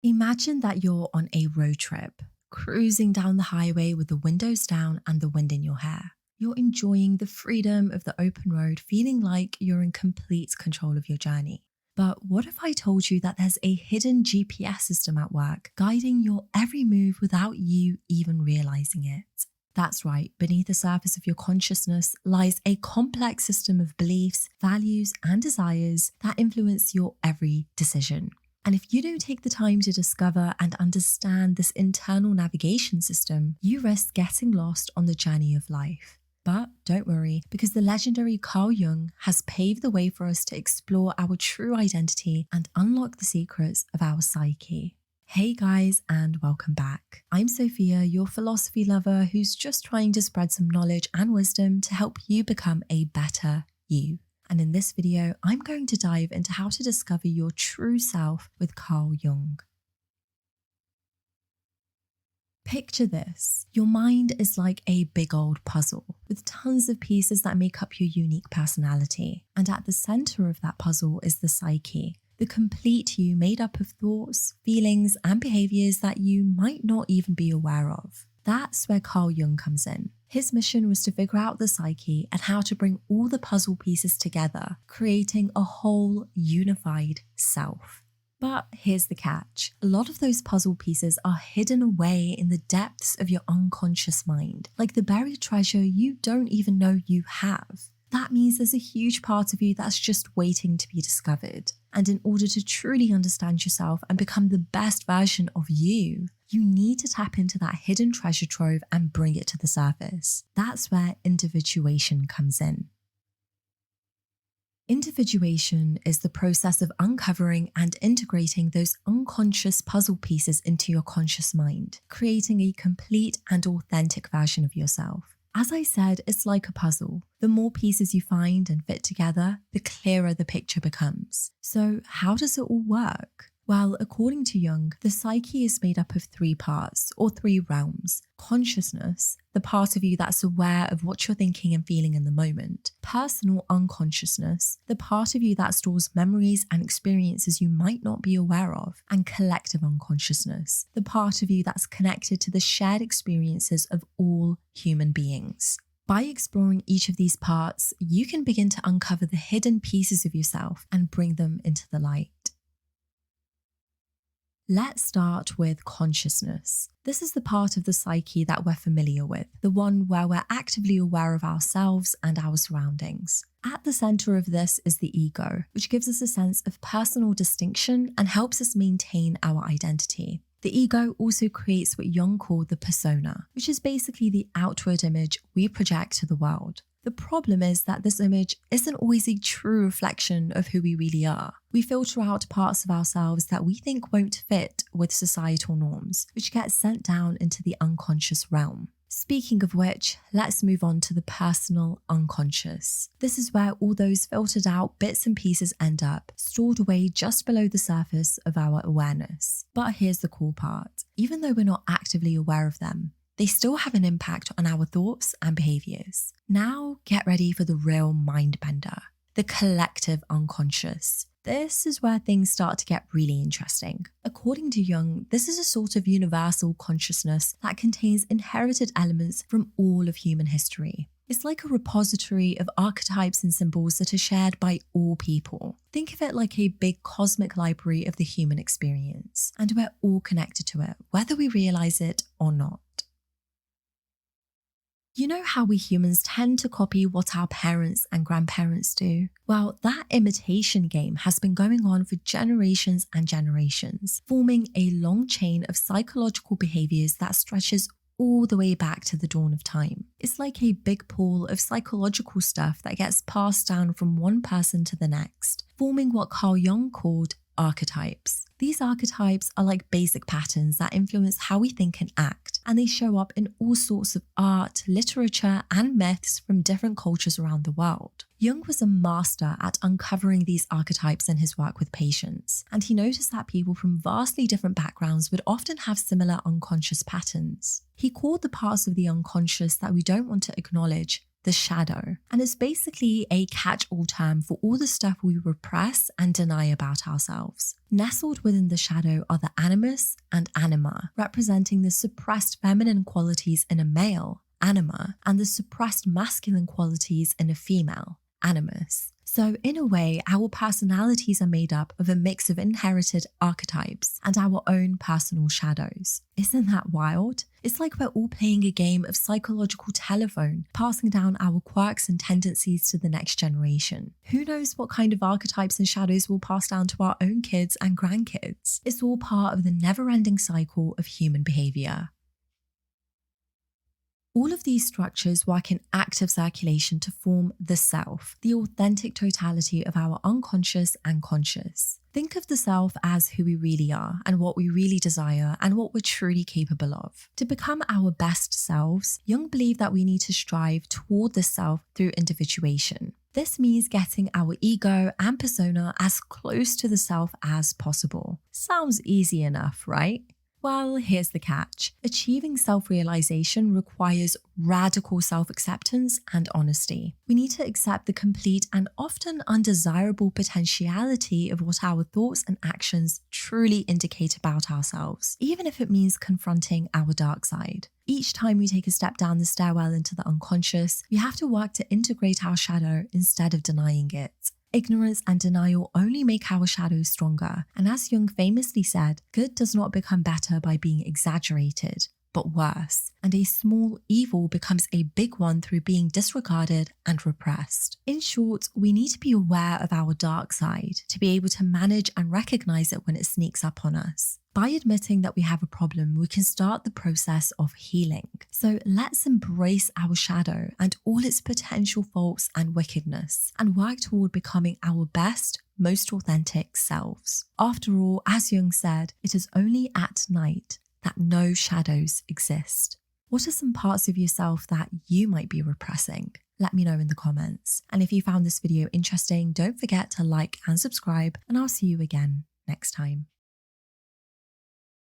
Imagine that you're on a road trip, cruising down the highway with the windows down and the wind in your hair. You're enjoying the freedom of the open road, feeling like you're in complete control of your journey. But what if I told you that there's a hidden GPS system at work, guiding your every move without you even realizing it? That's right, beneath the surface of your consciousness lies a complex system of beliefs, values, and desires that influence your every decision. And if you don't take the time to discover and understand this internal navigation system, you risk getting lost on the journey of life. But don't worry, because the legendary Carl Jung has paved the way for us to explore our true identity and unlock the secrets of our psyche. Hey guys, and welcome back. I'm Sophia, your philosophy lover who's just trying to spread some knowledge and wisdom to help you become a better you. And in this video, I'm going to dive into how to discover your true self with Carl Jung. Picture this. Your mind is like a big old puzzle with tons of pieces that make up your unique personality. And at the center of that puzzle is the psyche, the complete you made up of thoughts, feelings, and behaviors that you might not even be aware of. That's where Carl Jung comes in. His mission was to figure out the psyche and how to bring all the puzzle pieces together, creating a whole unified self. But here's the catch. A lot of those puzzle pieces are hidden away in the depths of your unconscious mind, like the buried treasure you don't even know you have. That means there's a huge part of you that's just waiting to be discovered. And in order to truly understand yourself and become the best version of you, you need to tap into that hidden treasure trove and bring it to the surface. That's where individuation comes in. Individuation is the process of uncovering and integrating those unconscious puzzle pieces into your conscious mind, creating a complete and authentic version of yourself. As I said, it's like a puzzle. The more pieces you find and fit together, the clearer the picture becomes. So how does it all work? Well, according to Jung, the psyche is made up of three parts, or three realms. Consciousness, the part of you that's aware of what you're thinking and feeling in the moment. Personal unconsciousness, the part of you that stores memories and experiences you might not be aware of. And collective unconsciousness, the part of you that's connected to the shared experiences of all human beings. By exploring each of these parts, you can begin to uncover the hidden pieces of yourself and bring them into the light. Let's start with consciousness. This is the part of the psyche that we're familiar with, the one where we're actively aware of ourselves and our surroundings. At the center of this is the ego, which gives us a sense of personal distinction and helps us maintain our identity. The ego also creates what Jung called the persona, which is basically the outward image we project to the world. The problem is that this image isn't always a true reflection of who we really are. We filter out parts of ourselves that we think won't fit with societal norms, which get sent down into the unconscious realm. Speaking of which, let's move on to the personal unconscious. This is where all those filtered out bits and pieces end up, stored away just below the surface of our awareness. But here's the cool part. Even though we're not actively aware of them, they still have an impact on our thoughts and behaviors. Now get ready for the real mind bender, the collective unconscious. This is where things start to get really interesting. According to Jung, this is a sort of universal consciousness that contains inherited elements from all of human history. It's like a repository of archetypes and symbols that are shared by all people. Think of it like a big cosmic library of the human experience, and we're all connected to it, whether we realize it or not. You know how we humans tend to copy what our parents and grandparents do? Well, that imitation game has been going on for generations and generations, forming a long chain of psychological behaviors that stretches all the way back to the dawn of time. It's like a big pool of psychological stuff that gets passed down from one person to the next, forming what Carl Jung called archetypes. These archetypes are like basic patterns that influence how we think and act, and they show up in all sorts of art, literature, and myths from different cultures around the world. Jung was a master at uncovering these archetypes in his work with patients, and he noticed that people from vastly different backgrounds would often have similar unconscious patterns. He called the parts of the unconscious that we don't want to acknowledge the shadow, and it's basically a catch-all term for all the stuff we repress and deny about ourselves. Nestled within the shadow are the animus and anima, representing the suppressed feminine qualities in a male, anima, and the suppressed masculine qualities in a female, animus. So in a way, our personalities are made up of a mix of inherited archetypes and our own personal shadows. Isn't that wild? It's like we're all playing a game of psychological telephone, passing down our quirks and tendencies to the next generation. Who knows what kind of archetypes and shadows we'll pass down to our own kids and grandkids? It's all part of the never-ending cycle of human behavior. All of these structures work in active circulation to form the self, the authentic totality of our unconscious and conscious. Think of the self as who we really are and what we really desire and what we're truly capable of. To become our best selves, Jung believed that we need to strive toward the self through individuation. This means getting our ego and persona as close to the self as possible. Sounds easy enough, right? Well, here's the catch. Achieving self-realization requires radical self-acceptance and honesty. We need to accept the complete and often undesirable potentiality of what our thoughts and actions truly indicate about ourselves, even if it means confronting our dark side. Each time we take a step down the stairwell into the unconscious, we have to work to integrate our shadow instead of denying it. Ignorance and denial only make our shadows stronger, and as Jung famously said, good does not become better by being exaggerated, but worse, and a small evil becomes a big one through being disregarded and repressed. In short, we need to be aware of our dark side to be able to manage and recognize it when it sneaks up on us. By admitting that we have a problem, we can start the process of healing. So let's embrace our shadow and all its potential faults and wickedness, and work toward becoming our best, most authentic selves. After all, as Jung said, it is only at night that no shadows exist. What are some parts of yourself that you might be repressing? Let me know in the comments. And if you found this video interesting, don't forget to like and subscribe, and I'll see you again next time.